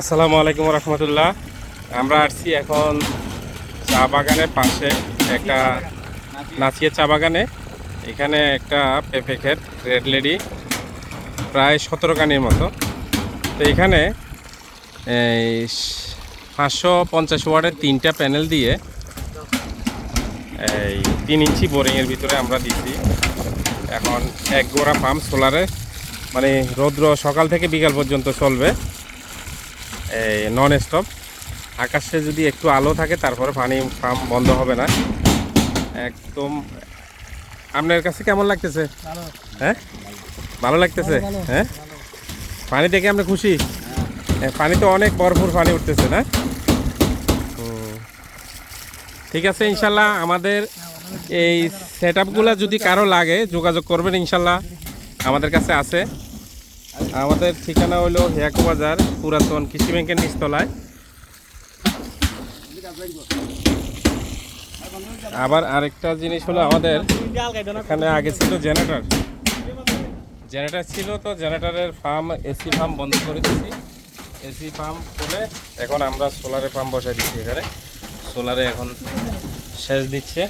আসসালামু আলাইকুম রহমতুল্লাহ। আমরা আসছি এখন চা বাগানের পাশে একটা নাচিয়ে চা বাগানে। এখানে একটা পেঁপে ক্ষেত, রেড লেডি, প্রায় 17 কানির মতো। তো এখানে এই 550 ওয়াটের 3টা প্যানেল দিয়ে এই 3 ইঞ্চি বোরিংয়ের ভিতরে আমরা দিচ্ছি। এখন এক গোড়া পাম্প সোলারে, মানে রৌদ্র সকাল থেকে বিকাল পর্যন্ত চলবে, এই নন স্টপ। আকাশে যদি একটু আলো থাকে তারপরে পানি পাম্প বন্ধ হবে না একদম। আপনার কাছে কেমন লাগতেছে? হ্যাঁ, ভালো লাগতেছে। হ্যাঁ, পানি দেখে আপনি খুশি? পানি তো অনেক ভরপুর পানি উঠতেছে না? ঠিক আছে, ইনশাল্লাহ আমাদের এই সেট আপগুলো যদি কারো লাগে যোগাযোগ করবেন, ইনশাল্লাহ আমাদের কাছে আছে। আমাদের ঠিকানা হলো হিয়াকু বাজার, পুরাতন কৃষি ব্যাংকের নিচতলায়। আবার আরেকটা জিনিস হলো, আমাদের এখানে আগে ছিল জেনারেটর ছিল, তো জেনারেটরের ফার্ম, এসি ফার্ম বন্ধ করে দিচ্ছি। এসি পাম্প খুলে এখন আমরা সোলারে পাম্প বসাই দিচ্ছি। এখানে সোলারে এখন সেচ দিচ্ছে।